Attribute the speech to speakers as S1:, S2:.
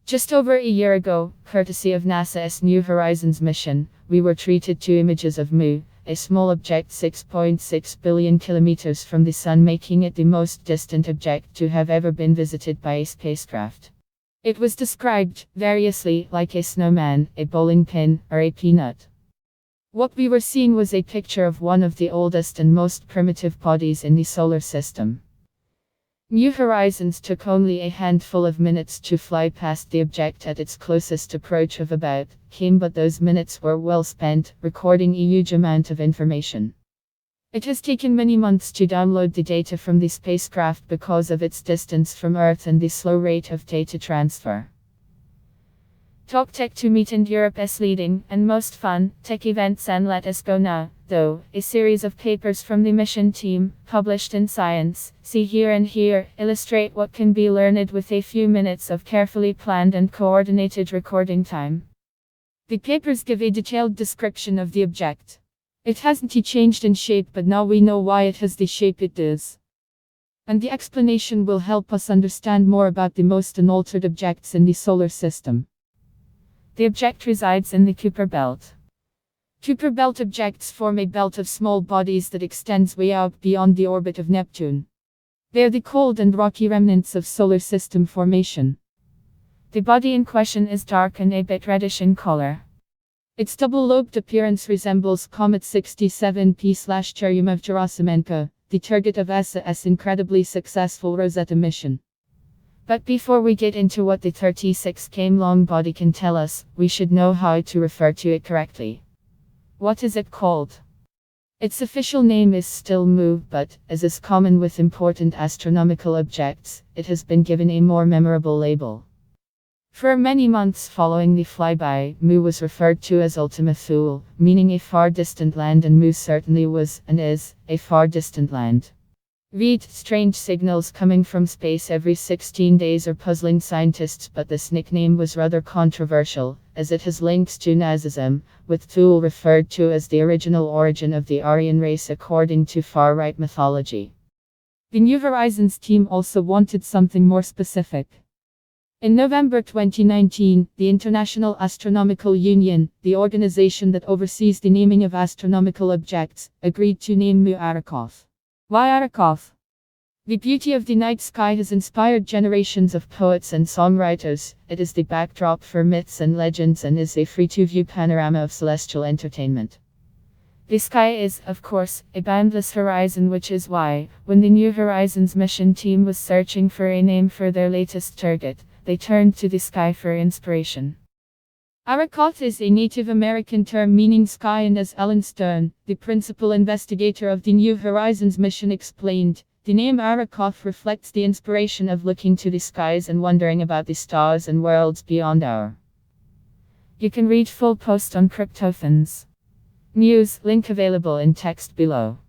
S1: Just over a year ago, courtesy of NASA's New Horizons mission, we were treated to images of Mu, a small object 6.6 billion kilometers from the Sun, making it the most distant object to have ever been visited by a spacecraft. It was described, variously, like a snowman, a bowling pin, or a peanut. What we were seeing was a picture of one of the oldest and most primitive bodies in the solar system. New Horizons took only a handful of minutes to fly past the object at its closest approach of about km, but those minutes were well spent, recording a huge amount of information. It has taken many months to download the data from the spacecraft because of its distance from Earth and the slow rate of data transfer. Talk Tech to meet in Europe's leading and most fun tech events, and let us go now, though, a series of papers from the mission team, published in Science, See Here and Here, illustrate what can be learned with a few minutes of carefully planned and coordinated recording time. The papers give a detailed description of the object. It hasn't changed in shape, but now we know why it has the shape it does. And the explanation will help us understand more about the most unaltered objects in the solar system. The object resides in the Kuiper belt. Kuiper belt objects form a belt of small bodies that extends way out beyond the orbit of Neptune. They are the cold and rocky remnants of solar system formation. The body in question is dark and a bit reddish in color. Its double-lobed appearance resembles Comet 67P/Churyumov-Gerasimenko, the target of ESA's incredibly successful Rosetta mission. But before we get into what the 36 km long body can tell us, we should know how to refer to it correctly. What is it called? Its official name is still Mu, but, as is common with important astronomical objects, it has been given a more memorable label. For many months following the flyby, Mu was referred to as Ultima Thule, meaning a far distant land, and Mu certainly was, and is, a far distant land. Read, strange signals coming from space every 16 days are puzzling scientists, but this nickname was rather controversial, as it has links to Nazism, with Thule referred to as the original origin of the Aryan race according to far-right mythology. The New Horizons team also wanted something more specific. In November 2019, the International Astronomical Union, the organization that oversees the naming of astronomical objects, agreed to name Mu Arrokoth. Why Arrokoth? The beauty of the night sky has inspired generations of poets and songwriters. It is the backdrop for myths and legends and is a free-to-view panorama of celestial entertainment. The sky is, of course, a boundless horizon, which is why, when the New Horizons mission team was searching for a name for their latest target, they turned to the sky for inspiration. Arrokoth is a Native American term meaning sky, and as Ellen Stern, the principal investigator of the New Horizons mission, explained, the name Arrokoth reflects the inspiration of looking to the skies and wondering about the stars and worlds beyond our. You can read full post on Cryptophans News, link available in text below.